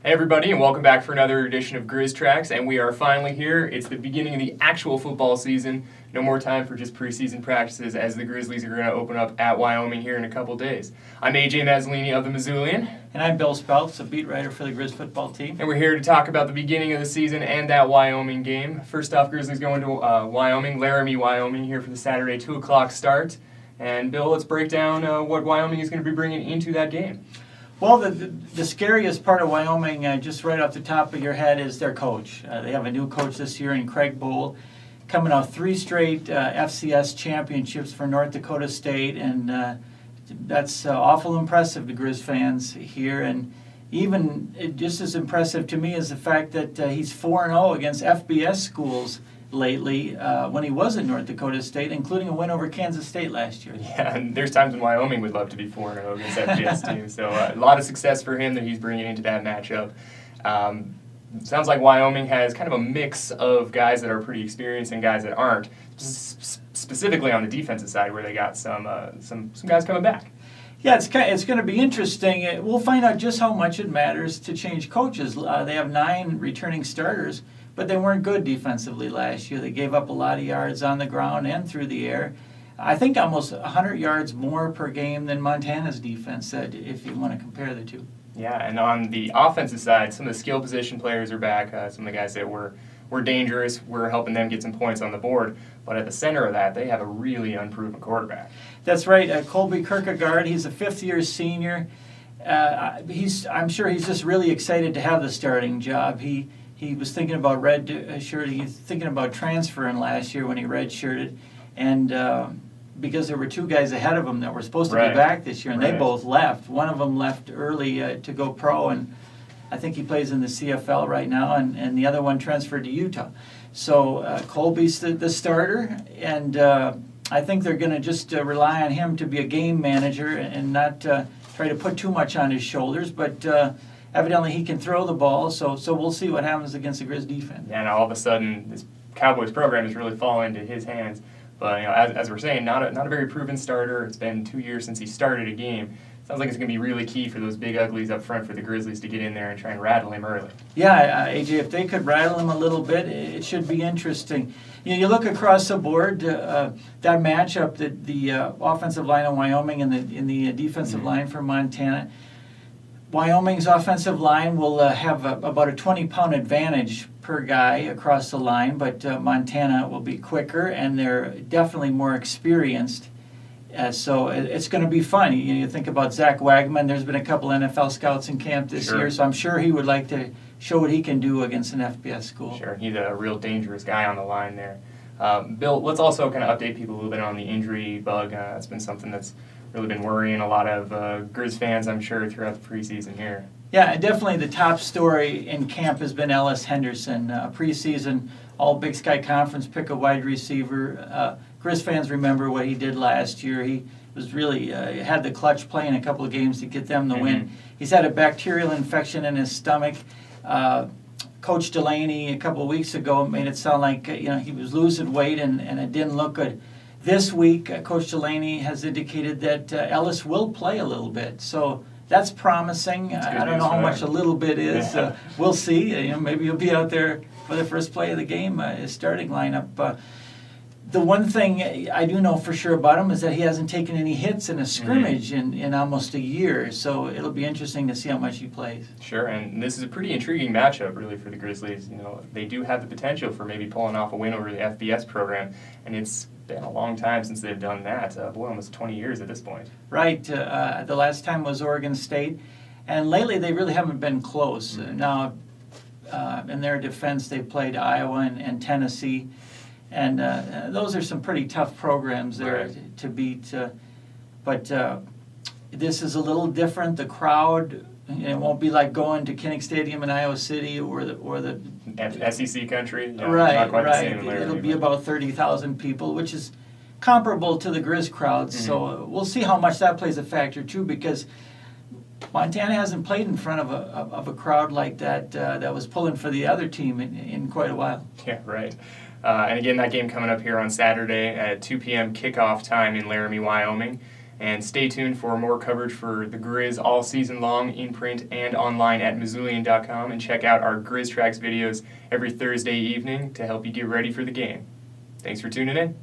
Hey everybody, and welcome back for another edition of Griz Tracks, and we are finally here. It's the beginning of the actual football season. No more time for just preseason practices as the Grizzlies are going to open up at Wyoming here in a couple days. I'm AJ Mazzolini of the Missoulian. And I'm Bill Speltz, a beat writer for the Griz football team. And we're here to talk about the beginning of the season and that Wyoming game. First off, Grizzlies going to Wyoming, Laramie, Wyoming, here for the Saturday 2 o'clock start. And Bill, let's break down what Wyoming is going to be bringing into that game. Well, the scariest part of Wyoming, just right off the top of your head, is their coach. They have a new coach this year in Craig Bowl, coming off 3 straight FCS championships for North Dakota State, and that's awful impressive to Griz fans here. And even just as impressive to me is the fact that he's 4-0 against FBS schools lately when he was at North Dakota State, including a win over Kansas State last year. Yeah, and there's times when Wyoming would love to be 4-0 against FBS teams. So a lot of success for him that he's bringing into that matchup. Sounds like Wyoming has kind of a mix of guys that are pretty experienced and guys that aren't, specifically on the defensive side where they got some guys coming back. Yeah, it's going to be interesting. We'll find out just how much it matters to change coaches. They have 9 returning starters, but they weren't good defensively last year. They gave up a lot of yards on the ground and through the air. I think almost 100 yards more per game than Montana's defense, if you want to compare the two. Yeah, and on the offensive side, some of the skill position players are back. Some of the guys that were dangerous. We're helping them get some points on the board. But at the center of that, they have a really unproven quarterback. That's right. Colby Kirkegaard, he's a fifth-year senior. I'm sure he's just really excited to have the starting job. He was thinking about redshirting. He's thinking about transferring last year when he redshirted. And because there were 2 guys ahead of him that were supposed to be back this year, and they both left. One of them left early to go pro, and I think he plays in the CFL right now, and the other one transferred to Utah. So Colby's the starter, and I think they're going to just rely on him to be a game manager and not try to put too much on his shoulders, but evidently he can throw the ball, so we'll see what happens against the Griz defense. And all of a sudden, this Cowboys program has really fallen into his hands. But as we're saying, not a very proven starter. It's been 2 years since he started a game. Sounds like it's going to be really key for those big uglies up front for the Grizzlies to get in there and try and rattle him early. Yeah, AJ, if they could rattle him a little bit, it should be interesting. You look across the board, that matchup, the offensive line of Wyoming and the defensive line for Montana. Wyoming's offensive line will have about a 20-pound advantage per guy across the line, but Montana will be quicker, and they're definitely more experienced. So it's going to be fun. You think about Zach Wagman. There's been a couple NFL scouts in camp this year, so I'm sure he would like to show what he can do against an FBS school. Sure, he's a real dangerous guy on the line there. Bill, let's also kind of update people a little bit on the injury bug. It's been something that's really been worrying a lot of Griz fans, I'm sure, throughout the preseason here. Yeah, definitely the top story in camp has been Ellis Henderson, preseason All-Big Sky Conference pick a wide receiver. Griz fans remember what he did last year. He was really had the clutch play in a couple of games to get them the win. He's had a bacterial infection in his stomach. Coach Delaney a couple of weeks ago made it sound like he was losing weight and it didn't look good. This week, Coach Delaney has indicated that Ellis will play a little bit. So that's promising. I don't know how much a little bit is. We'll see. Maybe he'll be out there for the first play of the game, his starting lineup. The one thing I do know for sure about him is that he hasn't taken any hits in a scrimmage in almost a year. So it'll be interesting to see how much he plays. Sure, and this is a pretty intriguing matchup, really, for the Grizzlies. They do have the potential for maybe pulling off a win over the FBS program, and it's been a long time since they've done that. Almost 20 years at this point. Right. The last time was Oregon State, and lately they really haven't been close. Now, in their defense, they played Iowa and Tennessee, and those are some pretty tough programs there to beat. But this is a little different. The crowd, it won't be like going to Kinnick Stadium in Iowa City or the SEC country. Not quite the same in Laramie, it'll be about 30,000 people, which is comparable to the Griz crowds. So we'll see how much that plays a factor too, because Montana hasn't played in front of a crowd like that that was pulling for the other team in quite a while. Yeah, right. And again, that game coming up here on Saturday at 2 p.m. kickoff time in Laramie, Wyoming. And stay tuned for more coverage for the Griz all season long, in print and online at Missoulian.com. And check out our Griz Tracks videos every Thursday evening to help you get ready for the game. Thanks for tuning in.